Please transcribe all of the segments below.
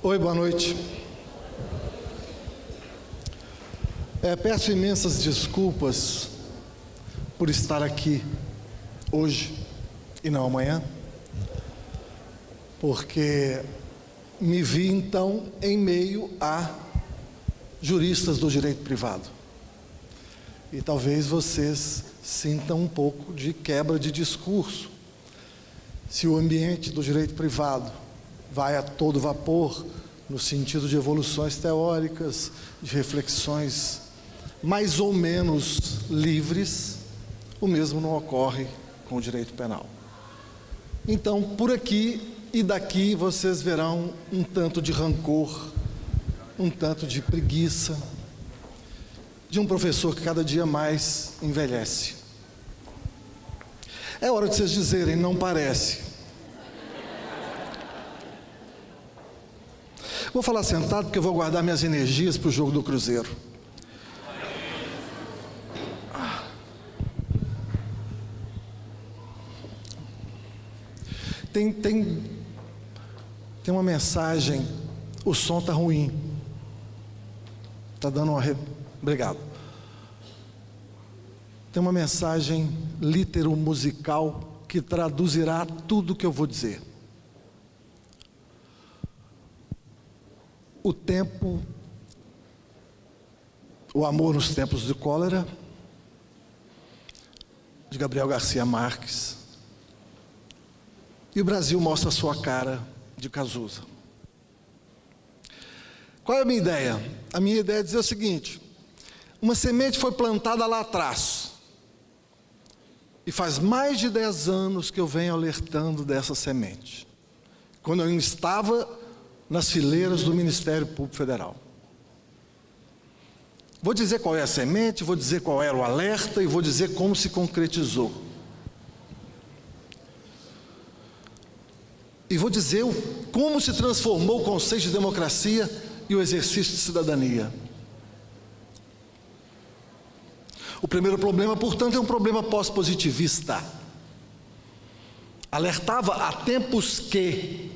Oi, boa noite. Peço imensas desculpas por estar aqui hoje e não amanhã, porque me vi então em meio a juristas do direito privado. E talvez vocês sintam um pouco de quebra de discurso. Se o ambiente do direito privado vai a todo vapor, no sentido de evoluções teóricas, de reflexões mais ou menos livres, o mesmo não ocorre com o direito penal. Então, por aqui e daqui, vocês verão um tanto de rancor, um tanto de preguiça, de um professor que cada dia mais envelhece. É hora de vocês dizerem, não parece. Vou falar sentado porque eu vou guardar minhas energias para o jogo do Cruzeiro. Tem uma mensagem, o som está ruim. Está dando uma... Obrigado. Tem uma mensagem litero-musical que traduzirá tudo o que eu vou dizer. O tempo, o amor nos tempos de cólera, de Gabriel Garcia Marques. E o Brasil mostra a sua cara de Cazuza. Qual é a minha ideia? A minha ideia é dizer o seguinte: uma semente foi plantada lá atrás, e faz mais de 10 anos que eu venho alertando dessa semente, quando eu estava nas fileiras do Ministério Público Federal. Vou dizer qual é a semente, vou dizer qual era o alerta e vou dizer como se concretizou. E vou dizer como se transformou o conceito de democracia e o exercício de cidadania. O primeiro problema, portanto, é um problema pós-positivista. Alertava há tempos que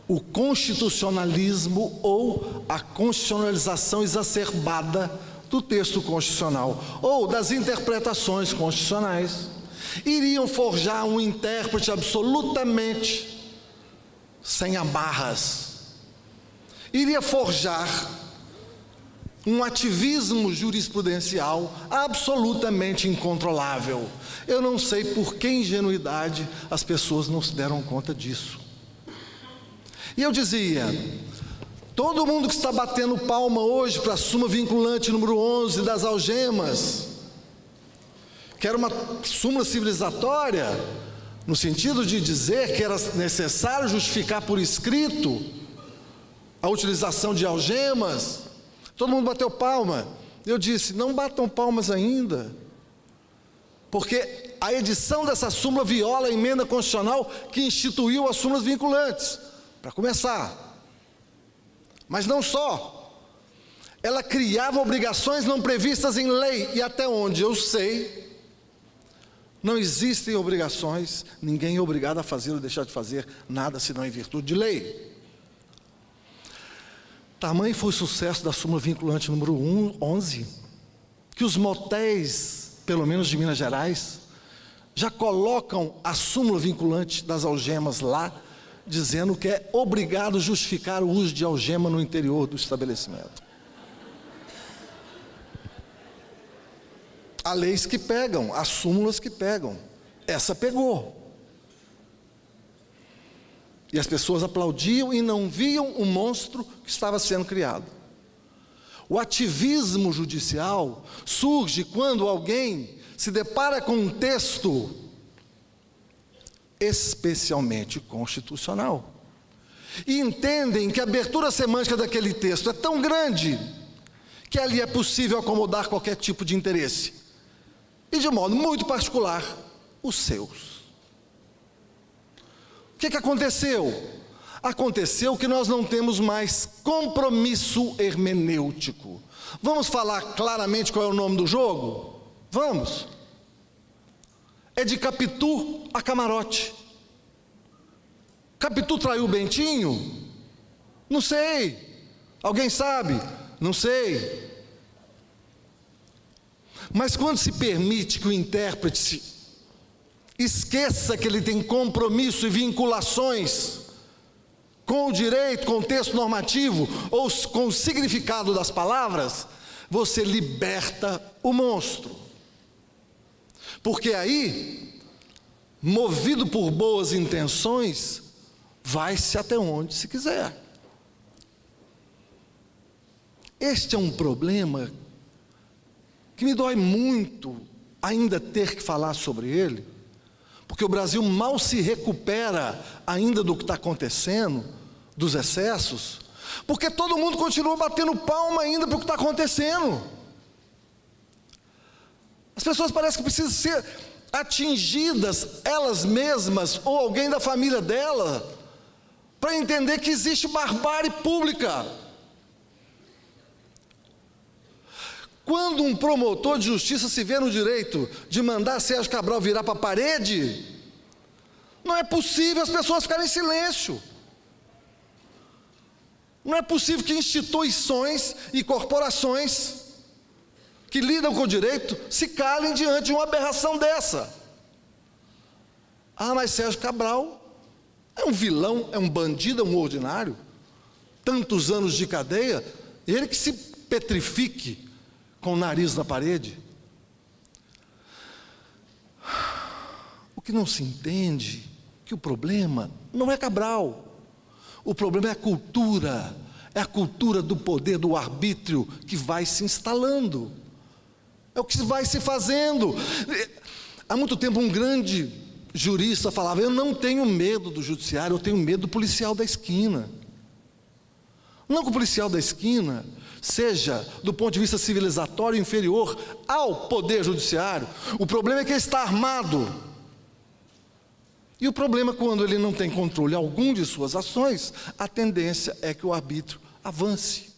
o constitucionalismo ou a constitucionalização exacerbada do texto constitucional ou das interpretações constitucionais iriam forjar um intérprete absolutamente sem amarras, iria forjar um ativismo jurisprudencial absolutamente incontrolável. Eu não sei por que ingenuidade as pessoas não se deram conta disso. E eu dizia, todo mundo que está batendo palma hoje para a súmula vinculante número 11 das algemas, que era uma súmula civilizatória, no sentido de dizer que era necessário justificar por escrito a utilização de algemas, todo mundo bateu palma. Eu disse, não batam palmas ainda, porque a edição dessa súmula viola a emenda constitucional que instituiu as súmulas vinculantes, para começar. Mas não só, ela criava obrigações não previstas em lei, e até onde eu sei, não existem obrigações, ninguém é obrigado a fazer ou deixar de fazer nada, senão em virtude de lei. Tamanho foi o sucesso da súmula vinculante número 11, que os motéis, pelo menos de Minas Gerais, já colocam a súmula vinculante das algemas lá, dizendo que é obrigado a justificar o uso de algema no interior do estabelecimento. Há leis que pegam, há súmulas que pegam. Essa pegou. E as pessoas aplaudiam e não viam o monstro que estava sendo criado. O ativismo judicial surge quando alguém se depara com um texto especialmente constitucional, e entendem que a abertura semântica daquele texto é tão grande que ali é possível acomodar qualquer tipo de interesse, e de modo muito particular, os seus. O que aconteceu? Aconteceu que nós não temos mais compromisso hermenêutico. Vamos falar claramente qual é o nome do jogo? Vamos. É de Capitu a camarote. Capitu traiu o Bentinho? Não sei. Alguém sabe? Não sei. Mas quando se permite que o intérprete esqueça que ele tem compromisso e vinculações com o direito, com o texto normativo, ou com o significado das palavras, você liberta o monstro. Porque aí, movido por boas intenções, vai-se até onde se quiser. Este é um problema que me dói muito ainda ter que falar sobre ele, porque o Brasil mal se recupera ainda do que está acontecendo, dos excessos, porque todo mundo continua batendo palma ainda para o que está acontecendo. As pessoas parecem que precisam ser atingidas, elas mesmas, ou alguém da família dela, para entender que existe barbárie pública. Quando um promotor de justiça se vê no direito de mandar Sérgio Cabral virar para a parede, não é possível as pessoas ficarem em silêncio. Não é possível que instituições e corporações que lidam com o direito se calem diante de uma aberração dessa. Ah, mas Sérgio Cabral é um vilão, é um bandido, é um ordinário, tantos anos de cadeia, ele que se petrifique com o nariz na parede. O que não se entende é que o problema não é Cabral, o problema é a cultura do poder, do arbítrio que vai se instalando, é o que vai se fazendo. Há muito tempo um grande jurista falava: eu não tenho medo do judiciário, eu tenho medo do policial da esquina. Não que o policial da esquina seja, do ponto de vista civilizatório, inferior ao poder judiciário. O problema é que ele está armado. E o problema é quando ele não tem controle algum de suas ações, a tendência é que o arbítrio avance.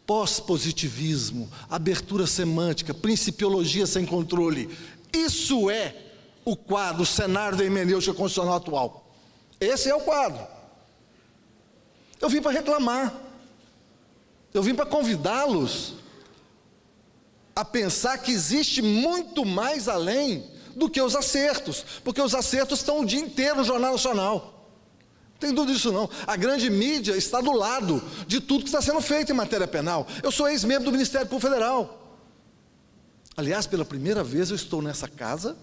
Pós-positivismo, abertura semântica, principiologia sem controle, isso é o quadro, o cenário da hermenêutica constitucional atual. Esse é o quadro. Eu vim para reclamar, eu vim para convidá-los a pensar que existe muito mais além do que os acertos, porque os acertos estão o dia inteiro no Jornal Nacional, não tem dúvida disso não. A grande mídia está do lado de tudo que está sendo feito em matéria penal. Eu sou ex-membro do Ministério Público Federal, aliás, pela primeira vez eu estou nessa casa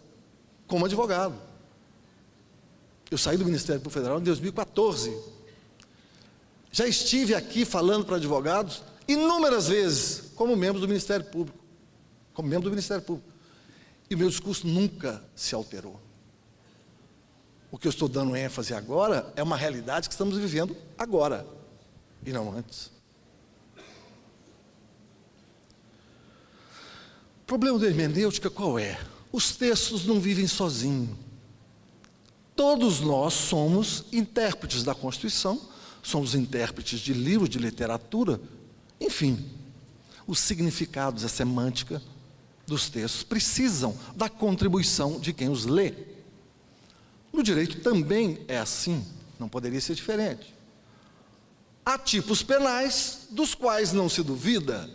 como advogado. Eu saí do Ministério Público Federal em 2014, já estive aqui falando para advogados inúmeras vezes, como membro do Ministério Público, e o meu discurso nunca se alterou. O que eu estou dando ênfase agora é uma realidade que estamos vivendo agora, e não antes. O problema da hermenêutica qual é? Os textos não vivem sozinhos. Todos nós somos intérpretes da Constituição, somos intérpretes de livros, de literatura, enfim, os significados, a semântica dos textos precisam da contribuição de quem os lê. No direito também é assim, não poderia ser diferente. Há tipos penais dos quais não se duvida.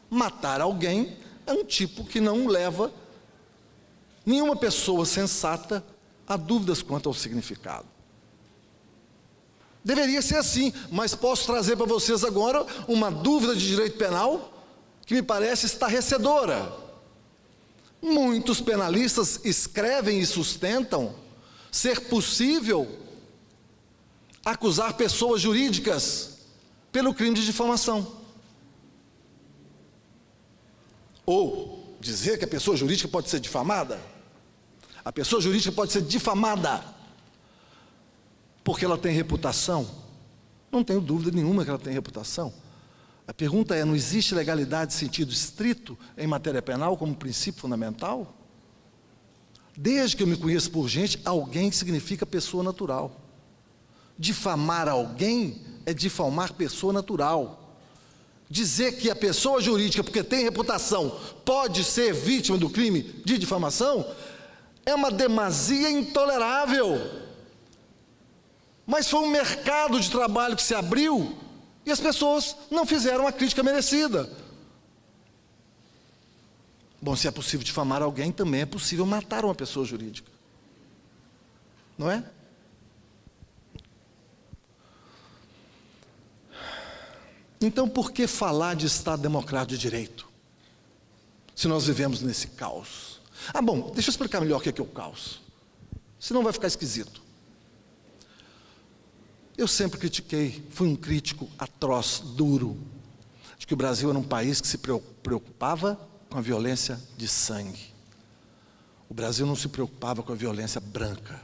Matar alguém é um tipo que não leva nenhuma pessoa sensata a dúvidas quanto ao significado. Deveria ser assim, mas posso trazer para vocês agora uma dúvida de direito penal que me parece estarrecedora. Muitos penalistas escrevem e sustentam ser possível acusar pessoas jurídicas pelo crime de difamação. Ou dizer que a pessoa jurídica pode ser difamada. A pessoa jurídica pode ser difamada porque ela tem reputação. Não tenho dúvida nenhuma que ela tem reputação. A pergunta é: não existe legalidade em sentido estrito em matéria penal como princípio fundamental? Desde que eu me conheço por gente, alguém significa pessoa natural. Difamar alguém é difamar pessoa natural. Dizer que a pessoa jurídica, porque tem reputação, pode ser vítima do crime de difamação, é uma demasia intolerável. Mas foi um mercado de trabalho que se abriu e as pessoas não fizeram a crítica merecida. Bom, se é possível difamar alguém, também é possível matar uma pessoa jurídica. Não é? Então, por que falar de Estado Democrático de Direito, se nós vivemos nesse caos? Bom, deixa eu explicar melhor o que é o caos, senão vai ficar esquisito. Eu sempre critiquei, fui um crítico atroz, duro, de que o Brasil era um país que se preocupava com a violência de sangue. O Brasil não se preocupava com a violência branca.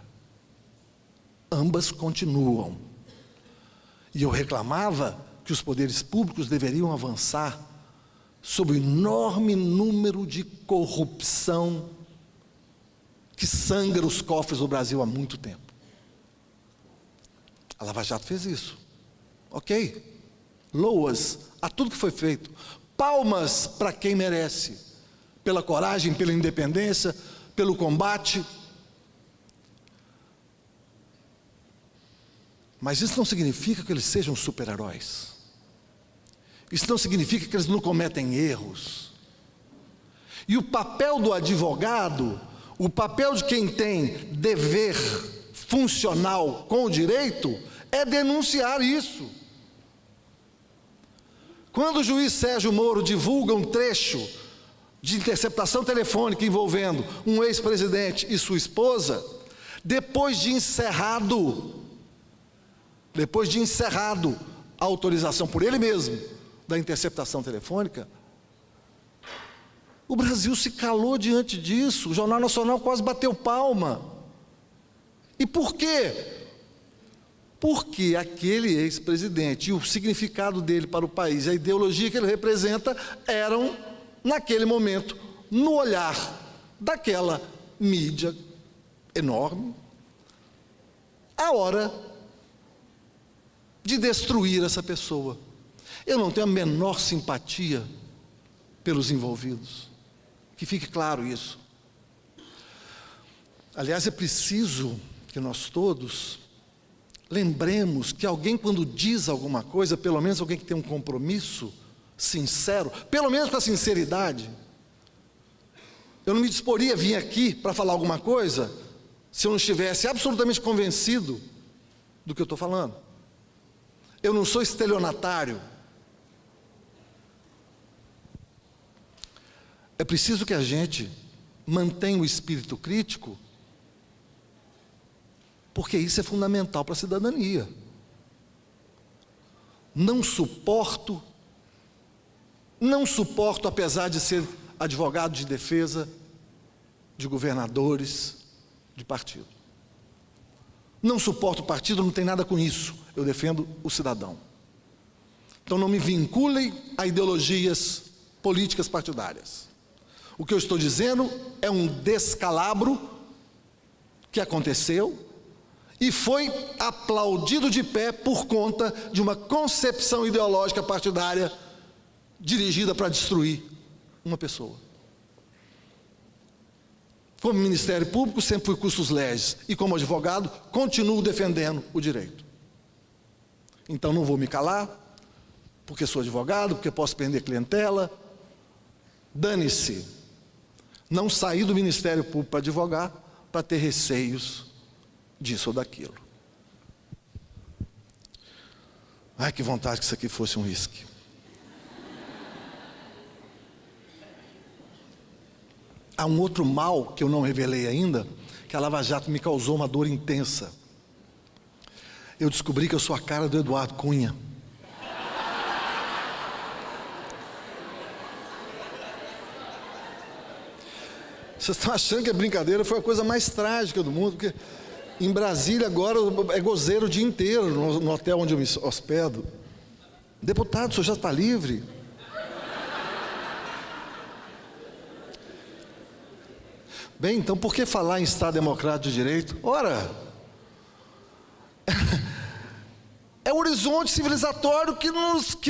Ambas continuam. E eu reclamava que os poderes públicos deveriam avançar sobre o enorme número de corrupção que sangra os cofres do Brasil há muito tempo. A Lava Jato fez isso. Ok. Loas a tudo que foi feito. Palmas para quem merece. Pela coragem, pela independência, pelo combate. Mas isso não significa que eles sejam super-heróis. Isso não significa que eles não cometem erros. E o papel do advogado, o papel de quem tem dever funcional com o direito, é denunciar isso. Quando o juiz Sérgio Moro divulga um trecho de interceptação telefônica envolvendo um ex-presidente e sua esposa, depois de encerrado a autorização por ele mesmo da interceptação telefônica, o Brasil se calou diante disso, o Jornal Nacional quase bateu palma. E por quê? Porque aquele ex-presidente e o significado dele para o país, a ideologia que ele representa, eram, naquele momento, no olhar daquela mídia enorme, a hora de destruir essa pessoa. Eu não tenho a menor simpatia pelos envolvidos, que fique claro isso. Aliás, é preciso que nós todos lembremos que alguém, quando diz alguma coisa, pelo menos alguém que tem um compromisso sincero, pelo menos com a sinceridade. Eu não me disporia a vir aqui para falar alguma coisa se eu não estivesse absolutamente convencido do que eu estou falando. Eu não sou estelionatário. É preciso que a gente mantenha o espírito crítico, porque isso é fundamental para a cidadania. Não suporto, apesar de ser advogado de defesa de governadores de partido. Não suporto o partido, não tem nada com isso. Eu defendo o cidadão. Então não me vinculem a ideologias políticas partidárias. O que eu estou dizendo é um descalabro que aconteceu e foi aplaudido de pé por conta de uma concepção ideológica partidária dirigida para destruir uma pessoa. Como Ministério Público, sempre fui custos legis, e como advogado, continuo defendendo o direito. Então não vou me calar, porque sou advogado, porque posso prender clientela. Dane-se. Não saí do Ministério Público para advogar, para ter receios disso ou daquilo. Ai, que vontade que isso aqui fosse um uísque. Há um outro mal que eu não revelei ainda, que a Lava Jato me causou uma dor intensa. Eu descobri que eu sou a cara do Eduardo Cunha. Vocês estão achando que a brincadeira foi a coisa mais trágica do mundo, porque em Brasília agora é gozeiro o dia inteiro no hotel onde eu me hospedo. Deputado, o senhor já está livre? Bem, então por que falar em Estado Democrático de Direito? Ora, é o horizonte civilizatório que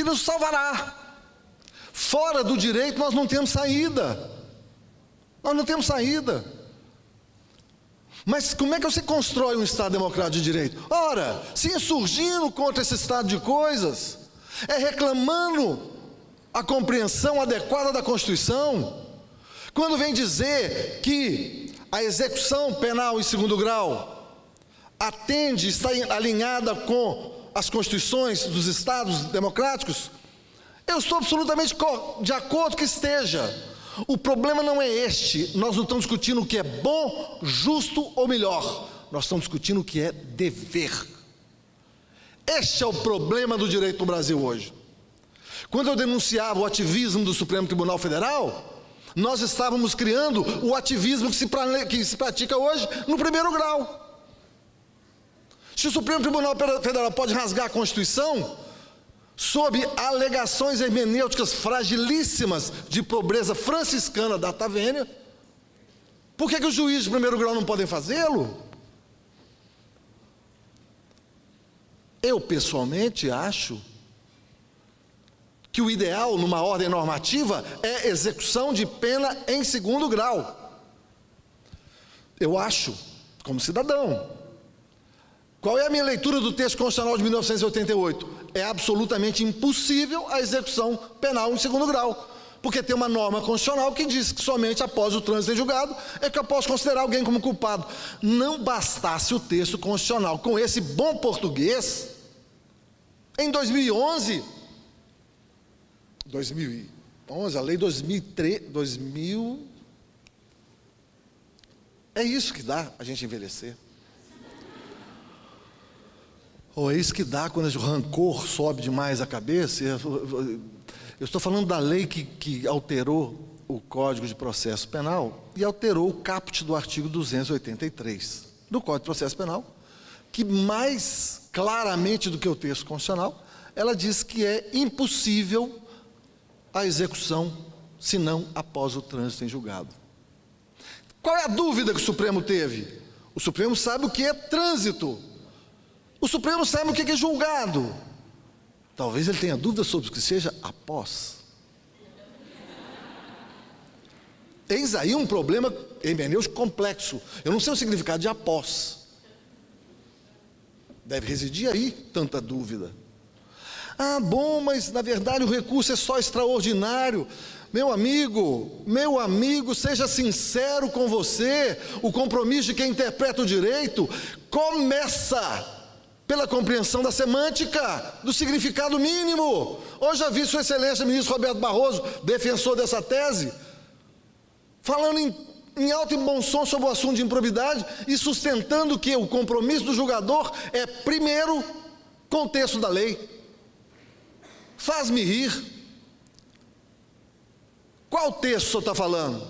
nos salvará. Fora do direito nós não temos saída. Nós não temos saída. Mas como é que você constrói um Estado democrático de direito? Ora, se insurgindo contra esse estado de coisas, reclamando a compreensão adequada da Constituição, quando vem dizer que a execução penal em segundo grau atende, está alinhada com as constituições dos Estados democráticos, eu estou absolutamente de acordo que esteja. O problema não é este, nós não estamos discutindo o que é bom, justo ou melhor, nós estamos discutindo o que é dever. Este é o problema do direito no Brasil hoje. Quando eu denunciava o ativismo do Supremo Tribunal Federal, nós estávamos criando o ativismo que se pratica hoje no primeiro grau. Se o Supremo Tribunal Federal pode rasgar a Constituição, sob alegações hermenêuticas fragilíssimas de pobreza franciscana data vênia, por que os juízes de primeiro grau não podem fazê-lo? Eu, pessoalmente, acho que o ideal, numa ordem normativa, é execução de pena em segundo grau. Eu acho, como cidadão. Qual é a minha leitura do texto constitucional de 1988? É absolutamente impossível a execução penal em segundo grau, porque tem uma norma constitucional que diz que somente após o trânsito em julgado é que eu posso considerar alguém como culpado. Não bastasse o texto constitucional com esse bom português, em 2011, a lei 2000, é isso que dá a gente envelhecer. Ou é isso que dá quando o rancor sobe demais a cabeça. Eu estou falando da lei que alterou o Código de Processo Penal e alterou o caput do artigo 283 do Código de Processo Penal, que mais claramente do que o texto constitucional, ela diz que é impossível a execução, senão após o trânsito em julgado. Qual é a dúvida que o Supremo teve? O Supremo sabe o que é trânsito. O Supremo sabe o que é julgado. Talvez ele tenha dúvida sobre o que seja após. Eis aí um problema hermenêutico complexo. Eu não sei o significado de após. Deve residir aí tanta dúvida. Ah, bom, mas na verdade o recurso é só extraordinário. Meu amigo, seja sincero com você. O compromisso de quem interpreta o direito começa pela compreensão da semântica, do significado mínimo. Hoje já vi Sua Excelência, ministro Roberto Barroso, defensor dessa tese, falando em alto e bom som sobre o assunto de improbidade e sustentando que o compromisso do julgador é, primeiro, contexto da lei. Faz-me rir. Qual texto o senhor está falando?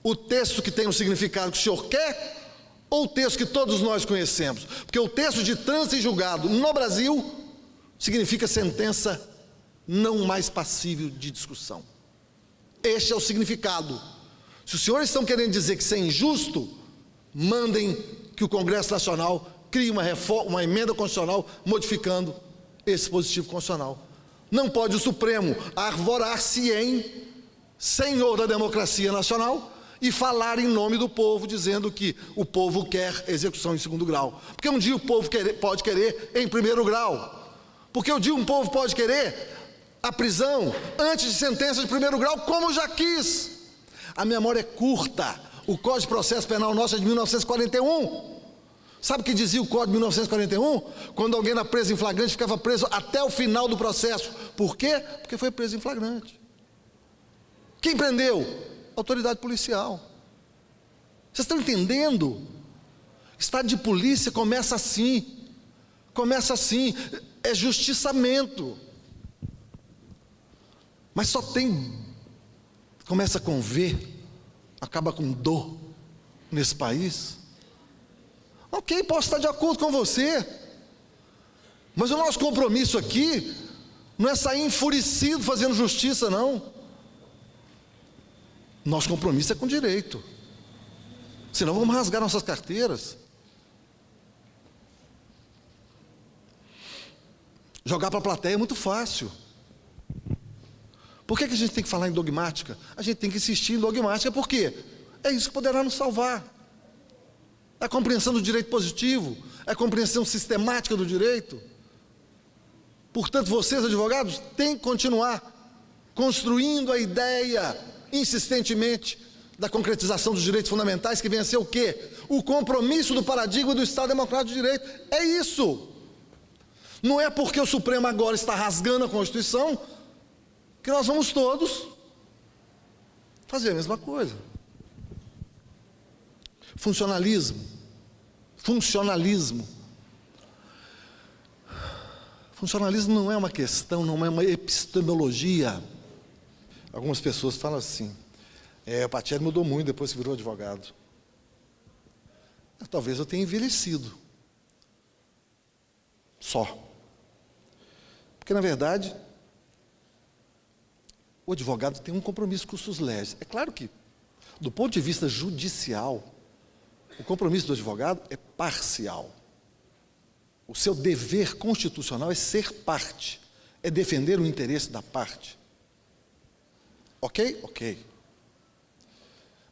O texto que tem o significado que o senhor quer ou o texto que todos nós conhecemos? Porque o texto de trânsito e julgado no Brasil significa sentença não mais passível de discussão. Este é o significado. Se os senhores estão querendo dizer que isso é injusto, mandem que o Congresso Nacional crie uma emenda constitucional modificando esse dispositivo constitucional. Não pode o Supremo arvorar-se em senhor da democracia nacional e falar em nome do povo, dizendo que o povo quer execução em segundo grau. Porque um dia o povo pode querer em primeiro grau. Porque um dia um povo pode querer a prisão antes de sentença de primeiro grau, como já quis. A memória é curta. O Código de Processo Penal nosso é de 1941. Sabe o que dizia o Código de 1941? Quando alguém era preso em flagrante, ficava preso até o final do processo. Por quê? Porque foi preso em flagrante. Quem prendeu? Autoridade policial. Vocês estão entendendo? Estado de polícia começa assim. É justiçamento. Mas só tem, começa com V, acaba com dor nesse país. Ok, posso estar de acordo com você, mas o nosso compromisso aqui não é sair enfurecido fazendo justiça, não. Nosso compromisso é com direito, senão vamos rasgar nossas carteiras. Jogar para a plateia é muito fácil. Por que a gente tem que falar em dogmática? A gente tem que insistir em dogmática, por quê? É isso que poderá nos salvar. a compreensão do direito positivo, a compreensão sistemática do direito. Portanto, vocês, advogados, têm que continuar construindo a ideia, insistentemente, da concretização dos direitos fundamentais, que vem a ser o quê? O compromisso do paradigma do Estado Democrático de Direito. É isso. Não é porque o Supremo agora está rasgando a Constituição que nós vamos todos fazer a mesma coisa. Funcionalismo. Funcionalismo não é uma questão, não é uma epistemologia. Algumas pessoas falam assim, o Patielli mudou muito depois que virou advogado. Talvez eu tenha envelhecido. Só. Porque, na verdade, o advogado tem um compromisso com os seus legis. É claro que, do ponto de vista judicial, o compromisso do advogado é parcial. O seu dever constitucional é ser parte, é defender o interesse da parte. Ok? Ok.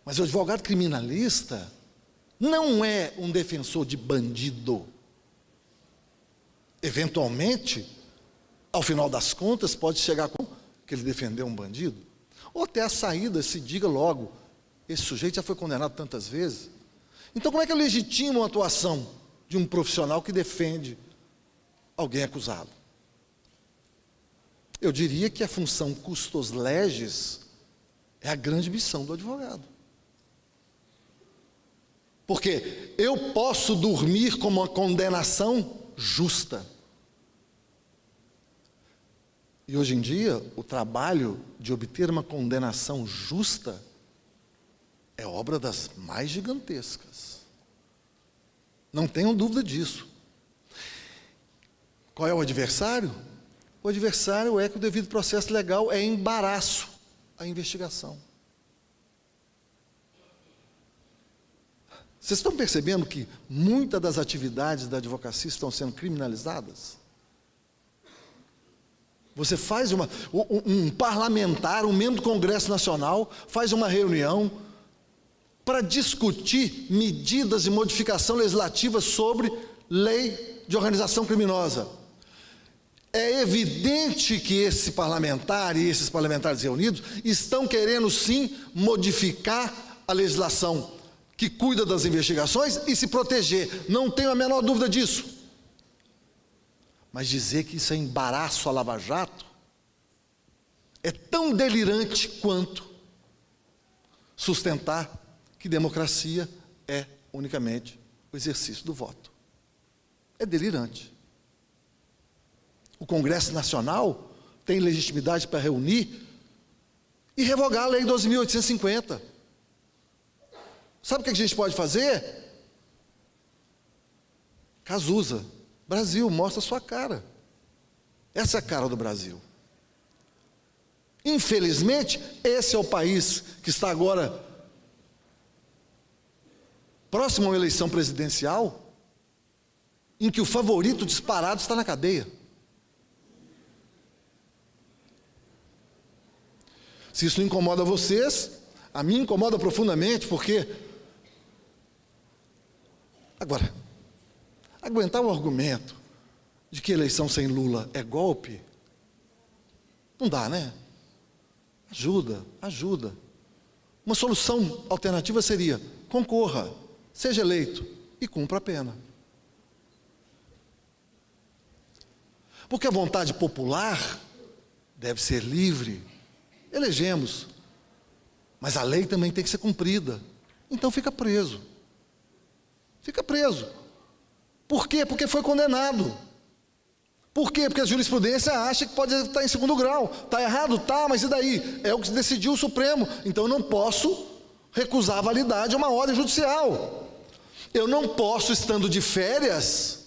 Mas o advogado criminalista não é um defensor de bandido. Eventualmente, ao final das contas, pode chegar com que ele defendeu um bandido, ou até a saída se diga logo, esse sujeito já foi condenado tantas vezes. Então, como é que eu legitimo a atuação de um profissional que defende alguém acusado? Eu diria que a função custos legis é a grande missão do advogado. Porque eu posso dormir com uma condenação justa. E hoje em dia, o trabalho de obter uma condenação justa é obra das mais gigantescas. Não tenham dúvida disso. Qual é o adversário? O adversário é que o devido processo legal é embaraço à investigação. Vocês estão percebendo que muitas das atividades da advocacia estão sendo criminalizadas? Você faz um parlamentar, um membro do Congresso Nacional, faz uma reunião para discutir medidas de modificação legislativa sobre lei de organização criminosa. É evidente que esse parlamentar e esses parlamentares reunidos estão querendo sim modificar a legislação que cuida das investigações e se proteger. Não tenho a menor dúvida disso. Mas dizer que isso é embaraço à Lava Jato é tão delirante quanto sustentar que democracia é unicamente o exercício do voto. É delirante. O Congresso Nacional tem legitimidade para reunir e revogar a Lei 12.850. Sabe o que a gente pode fazer? Cazuza. Brasil, mostra a sua cara. Essa é a cara do Brasil. Infelizmente, esse é o país que está agora próximo a uma eleição presidencial, em que o favorito disparado está na cadeia. Se isso não incomoda vocês, a mim incomoda profundamente, porque... Agora, aguentar o argumento de que eleição sem Lula é golpe, não dá, né? Ajuda. Uma solução alternativa seria: concorra, seja eleito e cumpra a pena. Porque a vontade popular deve ser livre. Elegemos, mas a lei também tem que ser cumprida. Então fica preso. Fica preso. Por quê? Porque foi condenado. Por quê? Porque a jurisprudência acha que pode estar em segundo grau. Está errado? Tá, mas e daí? É o que decidiu o Supremo. Então eu não posso recusar a validade a uma ordem judicial. Eu não posso, estando de férias,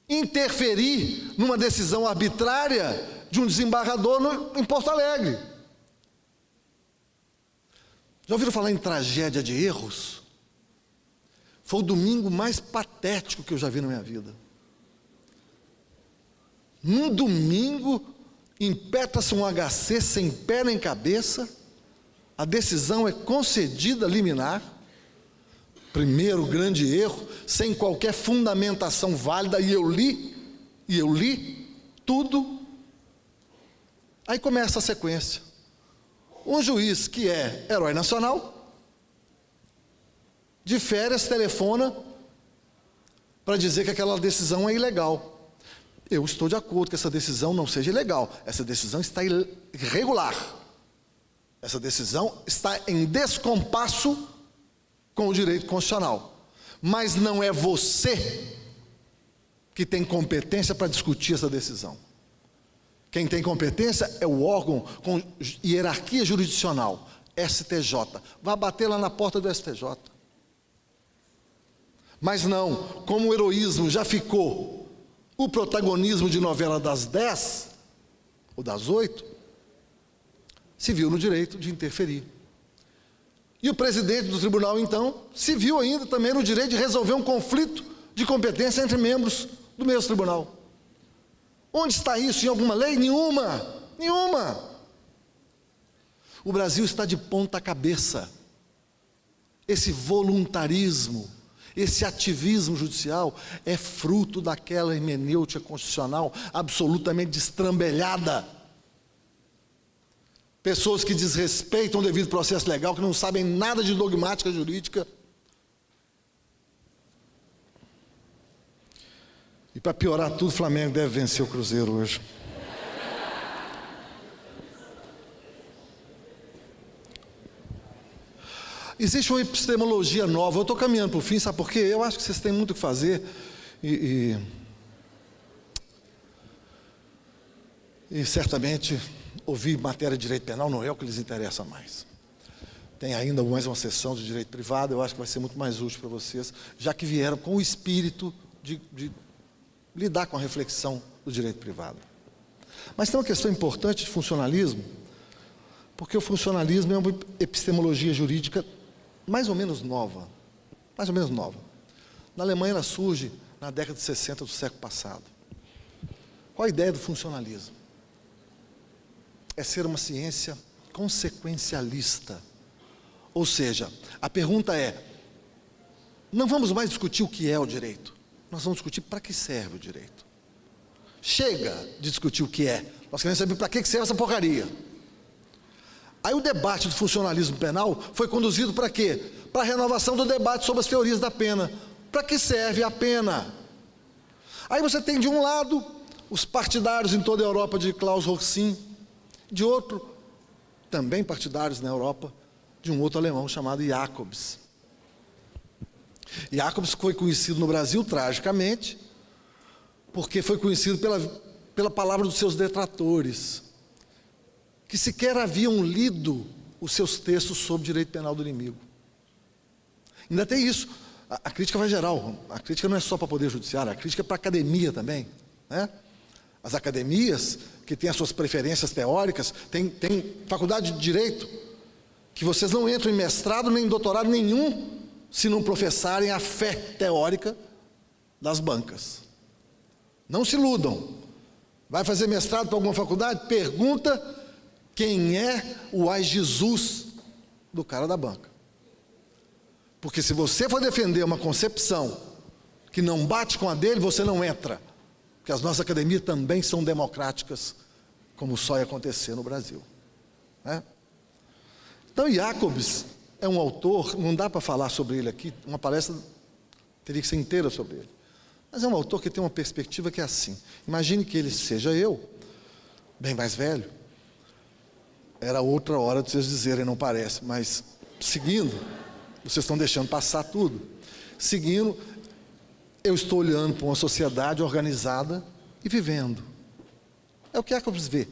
interferir numa decisão arbitrária de um desembargador em Porto Alegre. Já ouviram falar em tragédia de erros? Foi o domingo mais patético que eu já vi na minha vida. Num domingo, impetra-se um HC sem pé nem cabeça, a decisão é concedida liminar, Primeiro grande erro, sem qualquer fundamentação válida, e eu li tudo. Aí começa a sequência. Um juiz que é herói nacional, de férias, telefona para dizer que aquela decisão é ilegal. Eu estou de acordo que essa decisão não seja ilegal. Essa decisão está irregular. Essa decisão está em descompasso com o direito constitucional. Mas não é você que tem competência para discutir essa decisão. Quem tem competência é o órgão com hierarquia jurisdicional, STJ. Vá bater lá na porta do STJ. Mas não, como o heroísmo já ficou o protagonismo de novela das 10 ou das 8, se viu no direito de interferir. E o presidente do tribunal, então, se viu ainda também no direito de resolver um conflito de competência entre membros do mesmo tribunal. Onde está isso em alguma lei? Nenhuma. O Brasil está de ponta cabeça. Esse voluntarismo, esse ativismo judicial é fruto daquela hermenêutica constitucional absolutamente destrambelhada. Pessoas que desrespeitam o devido processo legal, que não sabem nada de dogmática jurídica. E para piorar tudo, o Flamengo deve vencer o Cruzeiro hoje. Existe uma epistemologia nova. Eu estou caminhando para o fim, sabe por quê? Eu acho que vocês têm muito o que fazer. E certamente ouvir matéria de direito penal não é o que lhes interessa mais. Tem ainda mais uma sessão de direito privado, eu acho que vai ser muito mais útil para vocês, já que vieram com o espírito de lidar com a reflexão do direito privado. Mas tem uma questão importante de funcionalismo, porque o funcionalismo é uma epistemologia jurídica mais ou menos nova. Na Alemanha ela surge na década de 60 do século passado. Qual a ideia do funcionalismo? É ser uma ciência consequencialista. Ou seja, a pergunta é, não vamos mais discutir o que é o direito, nós vamos discutir para que serve o direito. Chega de discutir o que é, nós queremos saber para que serve essa porcaria. Aí o debate do funcionalismo penal foi conduzido para quê? Para a renovação do debate sobre as teorias da pena. Para que serve a pena? Aí você tem de um lado os partidários em toda a Europa de Klaus Roxin, de outro, também partidários na Europa, de um outro alemão chamado Jacobs. Jacobs foi conhecido no Brasil tragicamente, porque foi conhecido pela palavra dos seus detratores, que sequer haviam lido os seus textos sobre direito penal do inimigo. Ainda tem isso, a crítica vai geral, a crítica não é só para o Poder Judiciário, a crítica é para a academia também, né? As academias, que têm as suas preferências teóricas, tem faculdade de Direito, que vocês não entram em mestrado nem em doutorado nenhum, se não professarem a fé teórica das bancas. Não se iludam. Vai fazer mestrado para alguma faculdade? Pergunta quem é o ai Jesus do cara da banca. Porque se você for defender uma concepção que não bate com a dele, você não entra. Porque as nossas academias também são democráticas, como só ia acontecer no Brasil, né? Então Jacobs é um autor, não dá para falar sobre ele aqui, uma palestra teria que ser inteira sobre ele, mas é um autor que tem uma perspectiva que é assim. Imagine que ele seja eu, bem mais velho. Era outra hora de vocês dizerem, não parece, mas seguindo, vocês estão deixando passar tudo. Seguindo, eu estou olhando para uma sociedade organizada e vivendo. É o que Jacobs vê.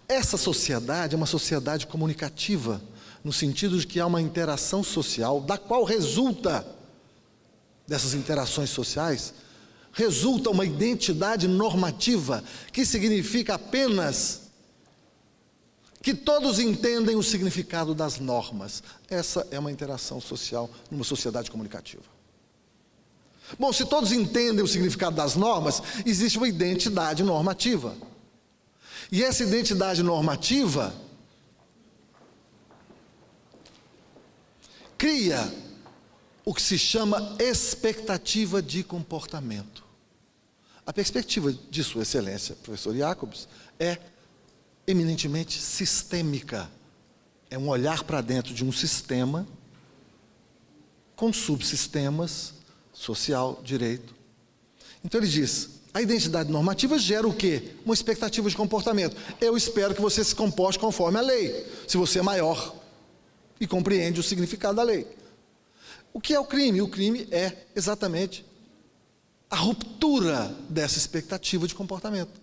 Essa sociedade é uma sociedade comunicativa, no sentido de que há uma interação social, da qual resulta, dessas interações sociais, resulta uma identidade normativa, que significa apenas que todos entendem o significado das normas. Essa é uma interação social numa sociedade comunicativa. Bom, se todos entendem o significado das normas, existe uma identidade normativa. E essa identidade normativa cria o que se chama expectativa de comportamento. A perspectiva de Sua Excelência, professor Jacobs, é eminentemente sistêmica. É um olhar para dentro de um sistema com subsistemas, social, direito. Então ele diz, a identidade normativa gera o quê? Uma expectativa de comportamento. Eu espero que você se comporte conforme a lei, se você é maior e compreende o significado da lei. O que é o crime? O crime é exatamente a ruptura dessa expectativa de comportamento.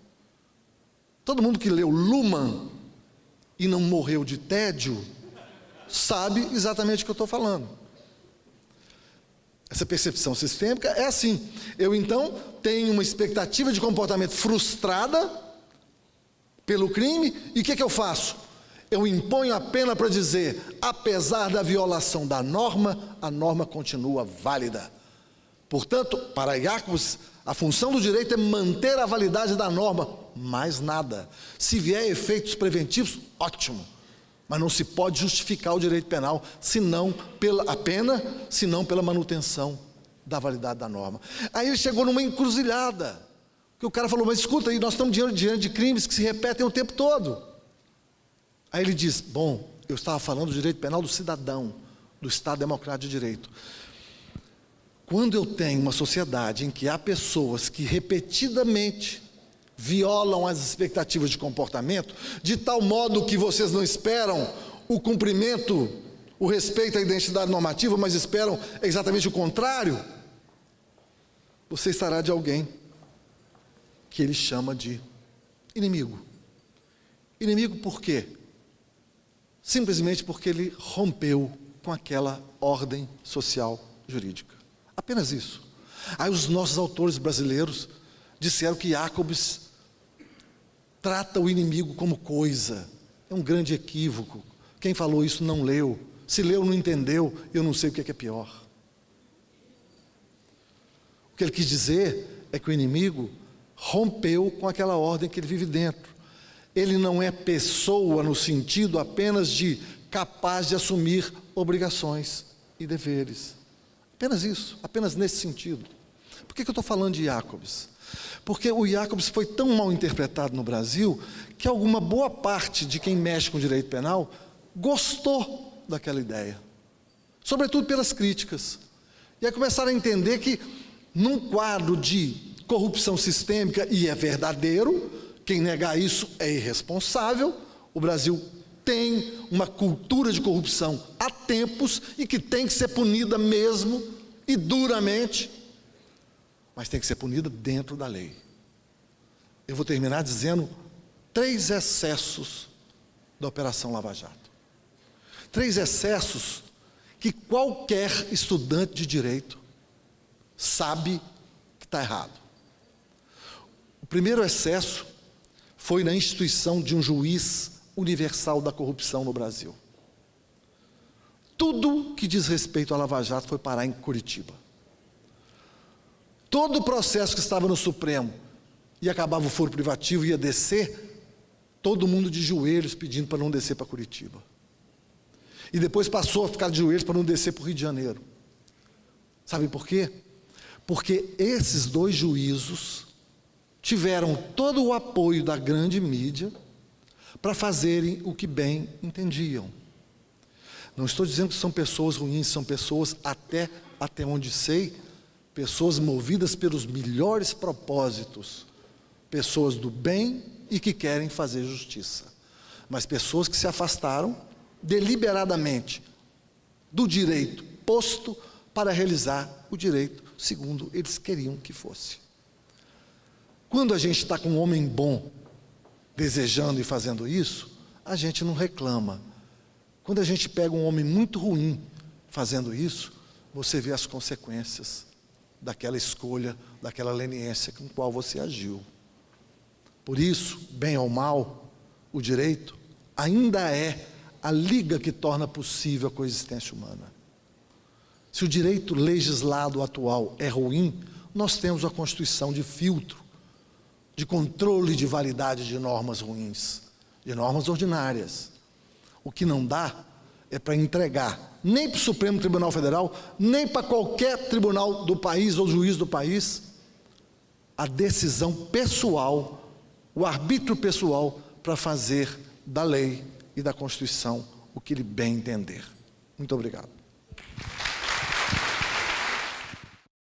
Todo mundo que leu Luhmann e não morreu de tédio, sabe exatamente o que eu estou falando. Essa percepção sistêmica é assim. Eu, então, tenho uma expectativa de comportamento frustrada pelo crime, e o que eu faço? Eu imponho a pena para dizer, apesar da violação da norma, a norma continua válida. Portanto, para Jacobs, a função do direito é manter a validade da norma, mais nada. Se vier efeitos preventivos, ótimo. Mas não se pode justificar o direito penal, senão pela pena, senão pela manutenção da validade da norma. Aí ele chegou numa encruzilhada, que o cara falou, mas escuta aí, nós estamos diante de crimes que se repetem o tempo todo. Aí ele diz, bom, eu estava falando do direito penal do cidadão, do Estado Democrático de Direito. Quando eu tenho uma sociedade em que há pessoas que repetidamente violam as expectativas de comportamento, de tal modo que vocês não esperam o cumprimento, o respeito à identidade normativa, mas esperam exatamente o contrário, você estará de alguém que ele chama de inimigo. Inimigo por quê? Simplesmente porque ele rompeu com aquela ordem social jurídica. Apenas isso. Aí os nossos autores brasileiros disseram que Jacobs trata o inimigo como coisa. É um grande equívoco. Quem falou isso não leu. Se leu, não entendeu. Eu não sei o que é pior. O que ele quis dizer é que o inimigo rompeu com aquela ordem que ele vive dentro. Ele não é pessoa no sentido apenas de capaz de assumir obrigações e deveres. Apenas isso, apenas nesse sentido. Por que eu estou falando de Jacobs? Porque o Jacobs foi tão mal interpretado no Brasil que alguma boa parte de quem mexe com direito penal gostou daquela ideia. Sobretudo pelas críticas. E aí começaram a entender que num quadro de corrupção sistêmica, e é verdadeiro, quem negar isso é irresponsável, o Brasil tem uma cultura de corrupção há tempos e que tem que ser punida mesmo e duramente, mas tem que ser punida dentro da lei. Eu vou terminar dizendo 3 excessos da Operação Lava Jato. 3 excessos que qualquer estudante de direito sabe que está errado. O primeiro excesso foi na instituição de um juiz universal da corrupção no Brasil. Tudo que diz respeito à Lava Jato foi parar em Curitiba. Todo o processo que estava no Supremo e acabava o foro privativo, ia descer, todo mundo de joelhos pedindo para não descer para Curitiba. E depois passou a ficar de joelhos para não descer para o Rio de Janeiro. Sabe por quê? Porque esses 2 juízos tiveram todo o apoio da grande mídia para fazerem o que bem entendiam. Não estou dizendo que são pessoas ruins, são pessoas, até onde sei, pessoas movidas pelos melhores propósitos, pessoas do bem e que querem fazer justiça, mas pessoas que se afastaram deliberadamente do direito posto para realizar o direito segundo eles queriam que fosse. Quando a gente está com um homem bom desejando e fazendo isso, a gente não reclama. Quando a gente pega um homem muito ruim fazendo isso, você vê as consequências daquela escolha, daquela leniência com a qual você agiu. Por isso, bem ou mal, o direito ainda é a liga que torna possível a coexistência humana. Se o direito legislado atual é ruim, nós temos a Constituição de filtro, de controle de validade de normas ruins, de normas ordinárias. O que não dá é para entregar, nem para o Supremo Tribunal Federal, nem para qualquer tribunal do país ou juiz do país, a decisão pessoal, o arbítrio pessoal para fazer da lei e da Constituição o que ele bem entender. Muito obrigado.